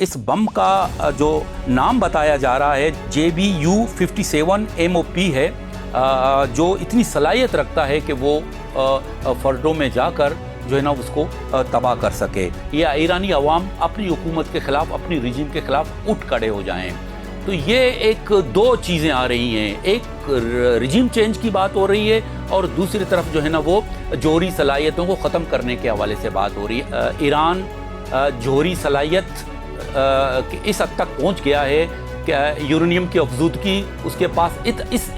اس بم کا جو نام بتایا جا رہا ہے JBU-57 MOP ہے، جو اتنی صلاحیت رکھتا ہے کہ وہ فردوں میں جا کر جو ہے نا اس کو تباہ کر سکے، یا ایرانی عوام اپنی حکومت کے خلاف، اپنی رجیم کے خلاف اٹھ کھڑے ہو جائیں۔ تو یہ ایک دو چیزیں آ رہی ہیں، ایک رجیم چینج کی بات ہو رہی ہے اور دوسری طرف جو ہے نا وہ جوہری صلاحیتوں کو ختم کرنے کے حوالے سے بات ہو رہی ہے۔ ایران جوہری صلاحیت اس حد تک پہنچ گیا ہے کہ یورینیم کی افزودگی اس کے پاس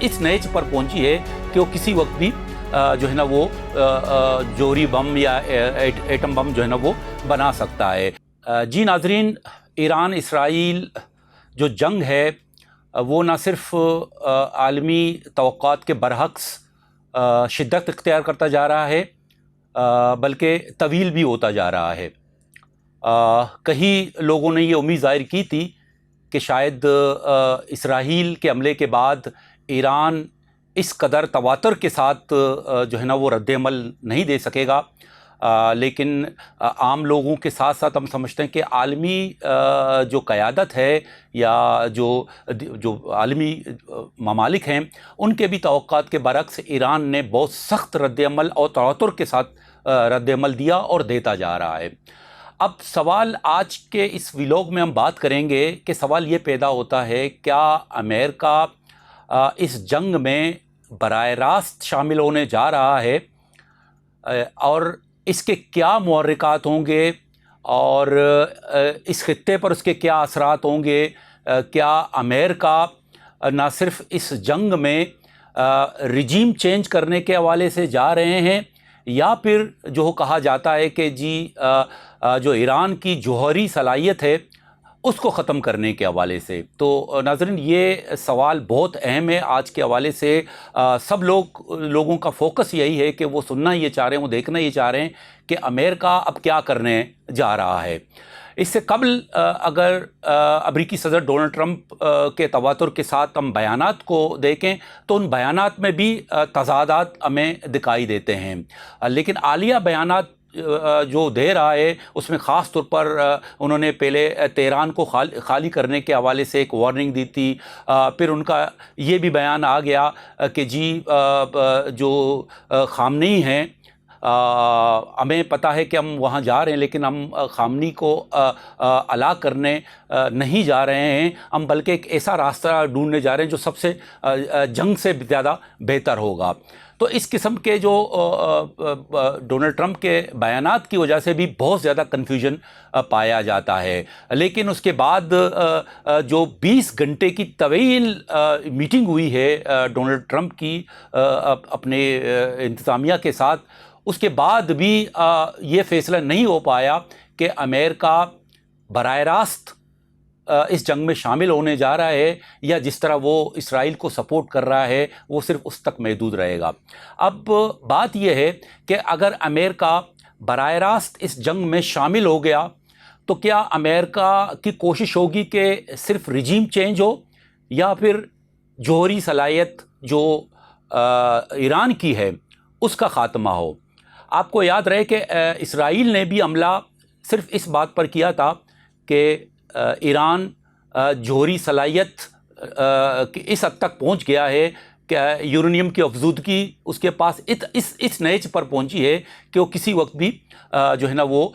اس نیچ پر پہنچی ہے کہ وہ کسی وقت بھی جو ہے نا وہ جوہری بم یا ایٹم بم جو ہے نا وہ بنا سکتا ہے۔ جی ناظرین، ایران اسرائیل جو جنگ ہے وہ نہ صرف عالمی توقعات کے برعکس شدت اختیار کرتا جا رہا ہے بلکہ طویل بھی ہوتا جا رہا ہے۔ کئی لوگوں نے یہ امید ظاہر کی تھی کہ شاید اسرائیل کے حملے کے بعد ایران اس قدر تواتر کے ساتھ جو ہے نا وہ رد عمل نہیں دے سکے گا، لیکن عام لوگوں کے ساتھ ساتھ ہم سمجھتے ہیں کہ عالمی جو قیادت ہے یا جو عالمی ممالک ہیں ان کے بھی توقعات کے برعکس ایران نے بہت سخت رد عمل اور تواتر کے ساتھ رد عمل دیا اور دیتا جا رہا ہے۔ اب سوال آج کے اس ویلاگ میں ہم بات کریں گے کہ سوال یہ پیدا ہوتا ہے، کیا امریکہ اس جنگ میں براہ راست شامل ہونے جا رہا ہے اور اس کے کیا محرکات ہوں گے اور اس خطے پر اس کے کیا اثرات ہوں گے؟ کیا امریکہ نہ صرف اس جنگ میں رجیم چینج کرنے کے حوالے سے جا رہے ہیں یا پھر جو کہا جاتا ہے کہ جی جو ایران کی جوہری صلاحیت ہے اس کو ختم کرنے کے حوالے سے؟ تو ناظرین، یہ سوال بہت اہم ہے آج کے حوالے سے۔ سب لوگوں کا فوکس یہی ہے کہ وہ سننا یہ چاہ رہے ہیں، وہ دیکھنا یہ چاہ رہے ہیں کہ امریکہ اب کیا کرنے جا رہا ہے۔ اس سے قبل اگر امریکی صدر ڈونلڈ ٹرمپ کے تواتر کے ساتھ ہم بیانات کو دیکھیں تو ان بیانات میں بھی تضادات ہمیں دکھائی دیتے ہیں، لیکن حالیہ بیانات جو دے رہا ہے اس میں خاص طور پر انہوں نے پہلے تہران کو خالی کرنے کے حوالے سے ایک وارننگ دی تھی، پھر ان کا یہ بھی بیان آ گیا کہ جی جو خامنئی ہیں ہمیں پتہ ہے کہ ہم وہاں جا رہے ہیں لیکن ہم خامنئی کو ہلاک کرنے نہیں جا رہے ہیں، ہم بلکہ ایک ایسا راستہ ڈھونڈنے جا رہے ہیں جو سب سے جنگ سے زیادہ بہتر ہوگا۔ تو اس قسم کے جو ڈونلڈ ٹرمپ کے بیانات کی وجہ سے بھی بہت زیادہ کنفیوژن پایا جاتا ہے، لیکن اس کے بعد جو 20 گھنٹے کی طویل میٹنگ ہوئی ہے ڈونلڈ ٹرمپ کی اپنے انتظامیہ کے ساتھ، اس کے بعد بھی یہ فیصلہ نہیں ہو پایا کہ امریکہ براہ راست اس جنگ میں شامل ہونے جا رہا ہے یا جس طرح وہ اسرائیل کو سپورٹ کر رہا ہے وہ صرف اس تک محدود رہے گا۔ اب بات یہ ہے کہ اگر امریکہ براہ راست اس جنگ میں شامل ہو گیا تو کیا امریکہ کی کوشش ہوگی کہ صرف رجیم چینج ہو یا پھر جوہری صلاحیت جو ایران کی ہے اس کا خاتمہ ہو؟ آپ کو یاد رہے کہ اسرائیل نے بھی حملہ صرف اس بات پر کیا تھا کہ ایران جوہری صلاحیت اس حد تک پہنچ گیا ہے کہ یورینیم کی افزودگی اس کے پاس اس نیچ پر پہنچی ہے کہ وہ کسی وقت بھی جو ہے نا وہ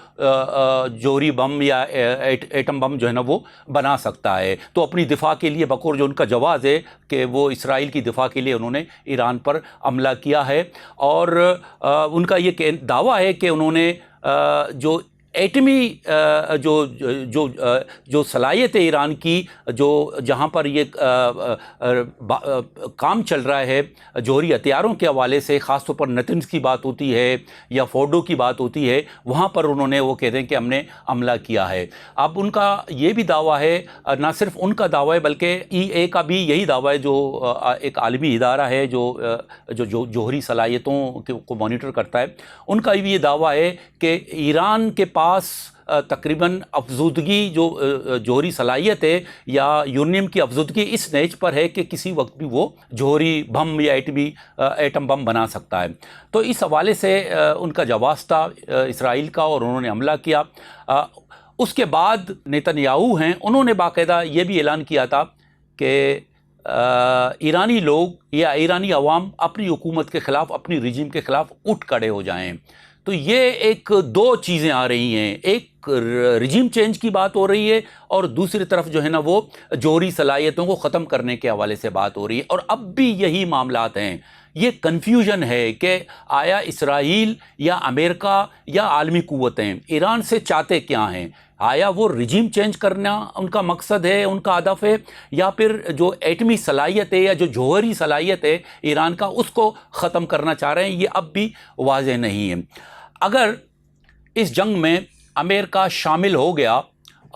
جوہری بم یا ایٹم بم جو ہے نا وہ بنا سکتا ہے۔ تو اپنی دفاع کے لیے بقور جو ان کا جواز ہے کہ وہ اسرائیل کی دفاع کے لیے انہوں نے ایران پر حملہ کیا ہے، اور ان کا یہ دعویٰ ہے کہ انہوں نے جو ایٹمی جو صلاحیت ہے ایران کی، جو جہاں پر یہ کام چل رہا ہے جوہری ہتھیاروں کے حوالے سے، خاص طور پر نتنز کی بات ہوتی ہے یا فورڈو کی بات ہوتی ہے، وہاں پر انہوں نے وہ کہتے ہیں کہ ہم نے حملہ کیا ہے۔ اب ان کا یہ بھی دعویٰ ہے، نہ صرف ان کا دعویٰ ہے بلکہ EA کا بھی یہی دعویٰ ہے، جو ایک عالمی ادارہ ہے جو جوہری صلاحیتوں کو مانیٹر کرتا ہے، ان کا بھی یہ دعویٰ ہے کہ ایران کے پاس تقریباً افزودگی جو جوہری صلاحیت ہے یا یورینیم کی افزودگی اس نیچ پر ہے کہ کسی وقت بھی وہ جوہری بم یا ایٹم بم بنا سکتا ہے۔ تو اس حوالے سے ان کا جواز تھا اسرائیل کا اور انہوں نے حملہ کیا۔ اس کے بعد نیتن ہیں انہوں نے باقاعدہ یہ بھی اعلان کیا تھا کہ ایرانی لوگ یا ایرانی عوام اپنی حکومت کے خلاف، اپنی رجیم کے خلاف اٹھ کھڑے ہو جائیں۔ تو یہ ایک دو چیزیں آ رہی ہیں، ایک رجیم چینج کی بات ہو رہی ہے اور دوسری طرف جو ہے نا وہ جوہری صلاحیتوں کو ختم کرنے کے حوالے سے بات ہو رہی ہے، اور اب بھی یہی معاملات ہیں۔ یہ کنفیوژن ہے کہ آیا اسرائیل یا امریکہ یا عالمی قوتیں ایران سے چاہتے کیا ہیں؟ آیا وہ رجیم چینج کرنا ان کا مقصد ہے، ان کا ہدف ہے، یا پھر جو ایٹمی صلاحیت ہے یا جو جوہری صلاحیت ہے ایران کا اس کو ختم کرنا چاہ رہے ہیں؟ یہ اب بھی واضح نہیں ہے۔ اگر اس جنگ میں امریکہ شامل ہو گیا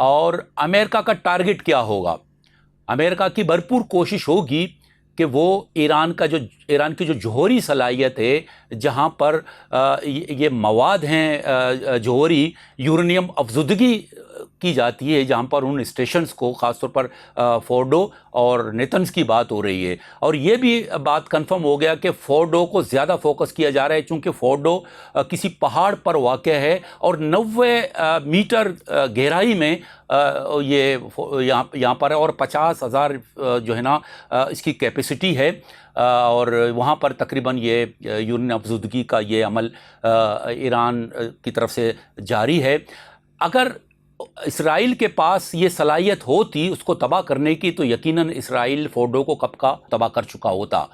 اور امریکہ کا ٹارگٹ کیا ہوگا؟ امریکہ کی بھرپور کوشش ہوگی کہ وہ ایران کی جو جوہری صلاحیت ہے، جہاں پر یہ مواد ہیں جوہری یورینیم افزودگی کی جاتی ہے، جہاں پر ان اسٹیشنز کو خاص طور پر فورڈو اور نیتنز کی بات ہو رہی ہے، اور یہ بھی بات کنفرم ہو گیا کہ فورڈو کو زیادہ فوکس کیا جا رہا ہے، چونکہ فورڈو کسی پہاڑ پر واقع ہے اور 90 میٹر گہرائی میں یہ یہاں پر ہے، اور 50,000 جو ہے نا اس کی کیپیسٹی ہے، اور وہاں پر تقریباً یہ یورین افزودگی کا یہ عمل ایران کی طرف سے جاری ہے۔ اگر اسرائیل کے پاس یہ صلاحیت ہوتی اس کو تباہ کرنے کی تو یقیناً اسرائیل فورڈو کو کب کا تباہ کر چکا ہوتا،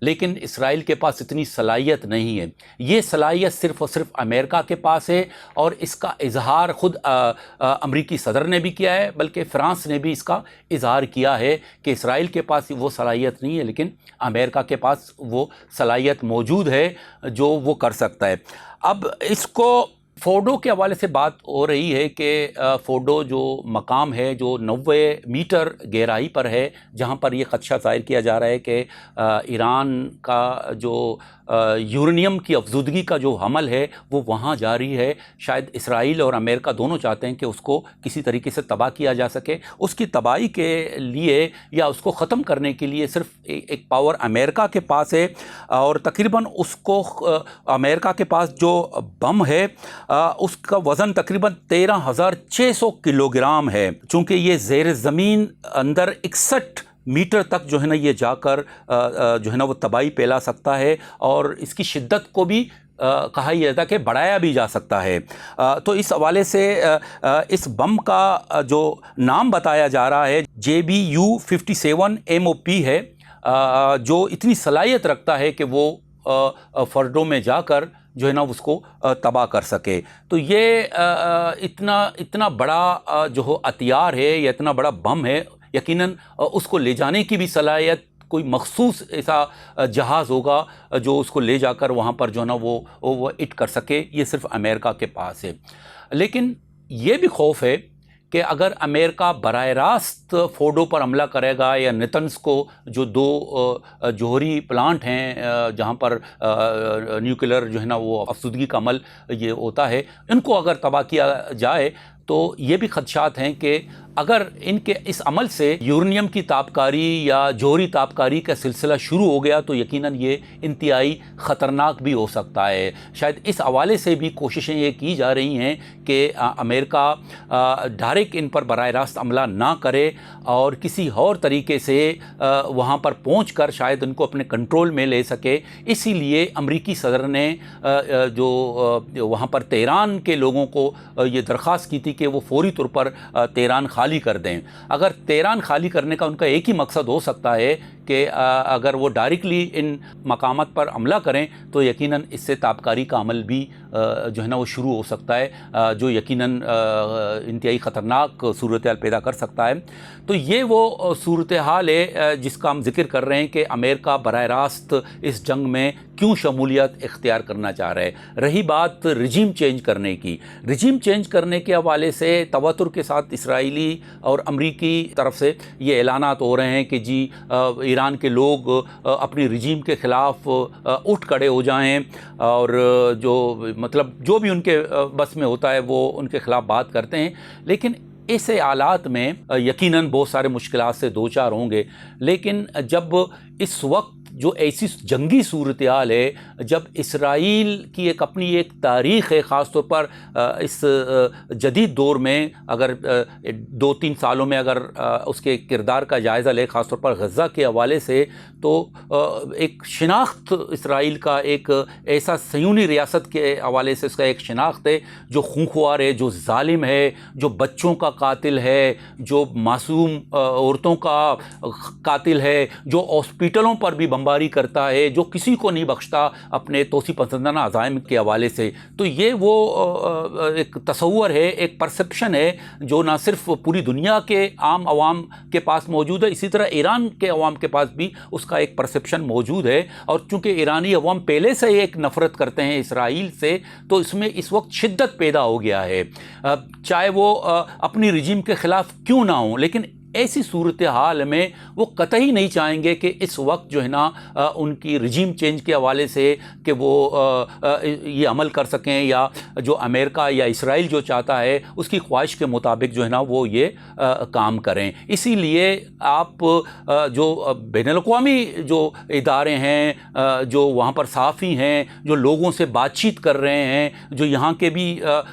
لیکن اسرائیل کے پاس اتنی صلاحیت نہیں ہے۔ یہ صلاحیت صرف اور صرف امریکہ کے پاس ہے، اور اس کا اظہار خود امریکی صدر نے بھی کیا ہے، بلکہ فرانس نے بھی اس کا اظہار کیا ہے کہ اسرائیل کے پاس وہ صلاحیت نہیں ہے، لیکن امریکہ کے پاس وہ صلاحیت موجود ہے جو وہ کر سکتا ہے۔ اب اس کو فورڈو کے حوالے سے بات ہو رہی ہے کہ فورڈو جو مقام ہے جو 90 میٹر گہرائی پر ہے، جہاں پر یہ خدشہ ظاہر کیا جا رہا ہے کہ ایران کا جو یورینیم کی افزودگی کا جو حمل ہے وہ وہاں جاری ہے۔ شاید اسرائیل اور امریکہ دونوں چاہتے ہیں کہ اس کو کسی طریقے سے تباہ کیا جا سکے۔ اس کی تباہی کے لیے یا اس کو ختم کرنے کے لیے صرف ایک پاور امریکہ کے پاس ہے، اور تقریباً اس کو امریکہ کے پاس جو بم ہے اس کا وزن تقریباً 13,600 کلو گرام ہے، چونکہ یہ زیر زمین اندر 61 میٹر تک جو ہے نا یہ جا کر جو ہے نا وہ تباہی پھیلا سکتا ہے، اور اس کی شدت کو بھی کہا یہ جاتا ہے کہ بڑھایا بھی جا سکتا ہے۔ تو اس حوالے سے اس بم کا جو نام بتایا جا رہا ہے JBU-57 MOP ہے، جو اتنی صلاحیت رکھتا ہے کہ وہ فورڈو میں جا کر جو ہے نا اس کو تباہ کر سکے۔ تو یہ اتنا بڑا جو ہتھیار ہے یا اتنا بڑا بم ہے، یقیناً اس کو لے جانے کی بھی صلاحیت کوئی مخصوص ایسا جہاز ہوگا جو اس کو لے جا کر وہاں پر جو ہے نا وہ اٹ کر سکے، یہ صرف امریکہ کے پاس ہے۔ لیکن یہ بھی خوف ہے کہ اگر امریکہ براہ راست فورڈو پر حملہ کرے گا، یا نیتنز کو جو دو جوہری پلانٹ ہیں جہاں پر نیوکلر جو ہے نا وہ افزودگی کا عمل یہ ہوتا ہے، ان کو اگر تباہ کیا جائے تو یہ بھی خدشات ہیں کہ اگر ان کے اس عمل سے یورینیم کی تابکاری یا جوہری تابکاری کا سلسلہ شروع ہو گیا تو یقیناً یہ انتہائی خطرناک بھی ہو سکتا ہے۔ شاید اس حوالے سے بھی کوششیں یہ کی جا رہی ہیں کہ امریکہ ڈائریکٹ ان پر براہ راست حملہ نہ کرے، اور کسی اور طریقے سے وہاں پر پہنچ کر شاید ان کو اپنے کنٹرول میں لے سکے۔ اسی لیے امریکی صدر نے جو وہاں پر تہران کے لوگوں کو یہ درخواست کی تھی کہ وہ فوری طور پر تہران خالی کر دیں۔ اگر تہران خالی کرنے کا ان کا ایک ہی مقصد ہو سکتا ہے کہ اگر وہ ڈائریکٹلی ان مقامات پر حملہ کریں تو یقیناً اس سے تابکاری کا عمل بھی جو ہے نا وہ شروع ہو سکتا ہے، جو یقیناً انتہائی خطرناک صورتحال پیدا کر سکتا ہے۔ تو یہ وہ صورتحال ہے جس کا ہم ذکر کر رہے ہیں کہ امریکہ براہ راست اس جنگ میں کیوں شمولیت اختیار کرنا چاہ رہا ہے۔ رہی بات رجیم چینج کرنے کی، رجیم چینج کرنے کے حوالے سے تواتر کے ساتھ اسرائیلی اور امریکی طرف سے یہ اعلانات ہو رہے ہیں کہ جی ایران کے لوگ اپنی رجیم کے خلاف اٹھ کھڑے ہو جائیں، اور جو بھی ان کے بس میں ہوتا ہے وہ ان کے خلاف بات کرتے ہیں۔ لیکن ایسے حالات میں یقیناً بہت سارے مشکلات سے دوچار ہوں گے، لیکن جب اس وقت جو ایسی جنگی صورتحال ہے جب اسرائیل کی ایک اپنی ایک تاریخ ہے، خاص طور پر اس جدید دور میں اگر 2-3 سالوں میں اگر اس کے کردار کا جائزہ لے، خاص طور پر غزہ کے حوالے سے، تو ایک شناخت اسرائیل کا ایک ایسا صہیونی ریاست کے حوالے سے اس کا ایک شناخت ہے جو خونخوار ہے، جو ظالم ہے، جو بچوں کا قاتل ہے، جو معصوم عورتوں کا قاتل ہے، جو ہاسپٹلوں پر بھی بمباری کرتا ہے، جو کسی کو نہیں بخشتا اپنے توسیع پسندانہ عزائم کے حوالے سے۔ تو یہ وہ ایک تصور ہے، ایک پرسپشن ہے جو نہ صرف پوری دنیا کے عام عوام کے پاس موجود ہے، اسی طرح ایران کے عوام کے پاس بھی اس کا ایک پرسپشن موجود ہے۔ اور چونکہ ایرانی عوام پہلے سے ایک نفرت کرتے ہیں اسرائیل سے، تو اس میں اس وقت شدت پیدا ہو گیا ہے، چاہے وہ اپنی رجیم کے خلاف کیوں نہ ہوں، لیکن ایسی صورتحال میں وہ قطعی نہیں چاہیں گے کہ اس وقت جو ہے نا ان کی رجیم چینج کے حوالے سے کہ وہ یہ عمل کر سکیں، یا جو امریکہ یا اسرائیل جو چاہتا ہے اس کی خواہش کے مطابق جو ہے نا وہ یہ کام کریں۔ اسی لیے آپ جو بین الاقوامی جو ادارے ہیں، جو وہاں پر صحافی ہیں، جو لوگوں سے بات چیت کر رہے ہیں، جو یہاں کے بھی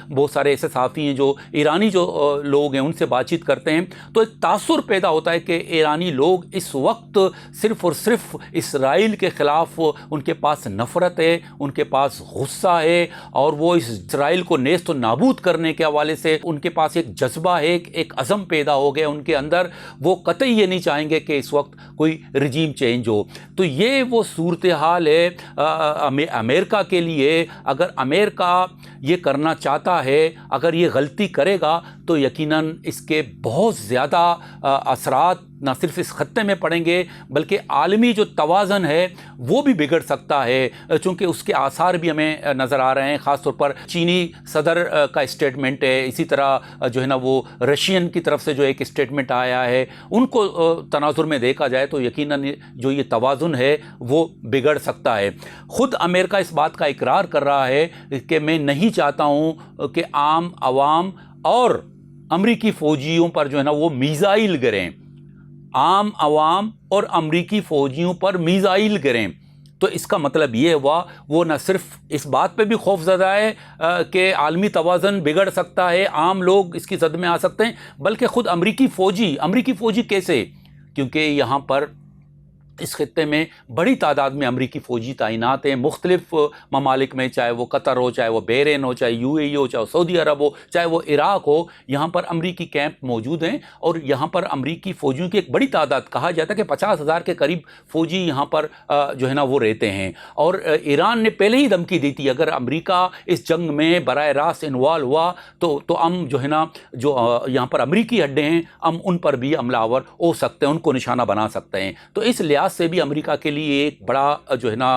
بہت سارے ایسے صحافی ہیں جو ایرانی جو لوگ ہیں ان سے بات چیت کرتے ہیں، تو ایک تاثر پیدا ہوتا ہے کہ ایرانی لوگ اس وقت صرف اور صرف اسرائیل کے خلاف ان کے پاس نفرت ہے، ان کے پاس غصہ ہے، اور وہ اس اسرائیل کو نیست و نابود کرنے کے حوالے سے ان کے پاس ایک جذبہ ہے، ایک عزم پیدا ہو گیا ان کے اندر۔ وہ قطعی یہ نہیں چاہیں گے کہ اس وقت کوئی رجیم چینج ہو۔ تو یہ وہ صورتحال ہے امریکہ کے لیے۔ اگر امریکہ یہ کرنا چاہتا ہے، اگر یہ غلطی کرے گا تو یقیناً اس کے بہت زیادہ اثرات نہ صرف اس خطے میں پڑیں گے بلکہ عالمی جو توازن ہے وہ بھی بگڑ سکتا ہے، چونکہ اس کے آثار بھی ہمیں نظر آ رہے ہیں۔ خاص طور پر چینی صدر کا اسٹیٹمنٹ ہے، اسی طرح جو ہے نا وہ رشین کی طرف سے جو ایک اسٹیٹمنٹ آیا ہے، ان کو تناظر میں دیکھا جائے تو یقیناً جو یہ توازن ہے وہ بگڑ سکتا ہے۔ خود امریکہ اس بات کا اقرار کر رہا ہے کہ میں نہیں چاہتا ہوں کہ عام عوام اور امریکی فوجیوں پر جو ہے نا وہ میزائل گریں، عام عوام اور امریکی فوجیوں پر میزائل گریں۔ تو اس کا مطلب یہ ہوا وہ نہ صرف اس بات پہ بھی خوف زدہ ہے کہ عالمی توازن بگڑ سکتا ہے، عام لوگ اس کی زد میں آ سکتے ہیں، بلکہ خود امریکی فوجی کیسے؟ کیونکہ یہاں پر اس خطے میں بڑی تعداد میں امریکی فوجی تعینات ہیں مختلف ممالک میں، چاہے وہ قطر ہو، چاہے وہ بحرین ہو، چاہے UAE ہو، چاہے وہ سعودی عرب ہو، چاہے وہ عراق ہو، یہاں پر امریکی کیمپ موجود ہیں، اور یہاں پر امریکی فوجیوں کی ایک بڑی تعداد، کہا جاتا ہے کہ 50,000 کے قریب فوجی یہاں پر جو ہے نا وہ رہتے ہیں۔ اور ایران نے پہلے ہی دھمکی دی تھی اگر امریکہ اس جنگ میں براہ راست انوالو ہوا تو ہم جو ہے نا جو یہاں پر امریکی اڈے ہیں ہم ان پر بھی حملہ آور ہو سکتے ہیں، ان کو نشانہ بنا سکتے ہیں۔ تو اس لحاظ سے بھی امریکہ کے لیے ایک بڑا جو ہے نا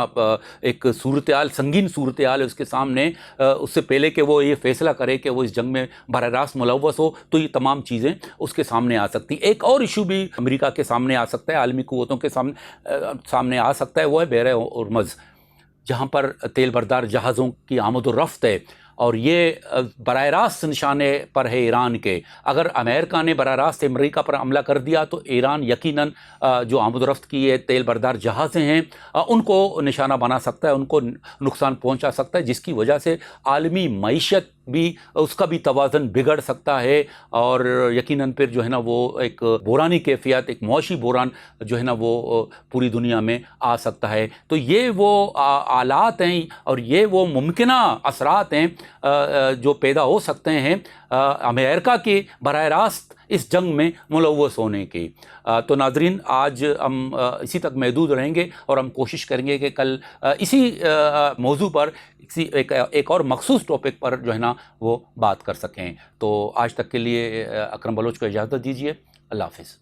ایک صورتحال، سنگین صورتحال ہے اس کے سامنے۔ اس سے پہلے کہ وہ یہ فیصلہ کرے کہ وہ اس جنگ میں براہ راست ملوث ہو، تو یہ تمام چیزیں اس کے سامنے آ سکتی۔ ایک اور ایشو بھی امریکہ کے سامنے آ سکتا ہے، عالمی قوتوں کے سامنے آ سکتا ہے، وہ ہے بحر ہرمز، جہاں پر تیل بردار جہازوں کی آمد و رفت ہے، اور یہ براہ راست نشانے پر ہے ایران کے۔ اگر امریکہ نے براہ راست امریکہ پر حملہ کر دیا تو ایران یقیناً جو آمد و رفت کی تیل بردار جہازیں ہیں ان کو نشانہ بنا سکتا ہے، ان کو نقصان پہنچا سکتا ہے، جس کی وجہ سے عالمی معیشت بھی، اس کا بھی توازن بگڑ سکتا ہے، اور یقیناً پھر جو ہے نا وہ ایک بحرانی کیفیت، ایک معاشی بحران جو ہے نا وہ پوری دنیا میں آ سکتا ہے۔ تو یہ وہ آلات ہیں اور یہ وہ ممکنہ اثرات ہیں جو پیدا ہو سکتے ہیں امریکہ کے براہ راست اس جنگ میں ملوث ہونے کی۔ تو ناظرین، آج ہم اسی تک محدود رہیں گے، اور ہم کوشش کریں گے کہ کل اسی موضوع پر ایک اور مخصوص ٹاپک پر جو ہے نا وہ بات کر سکیں۔ تو آج تک کے لیے اکرم بلوچ کو اجازت دیجیے، اللہ حافظ۔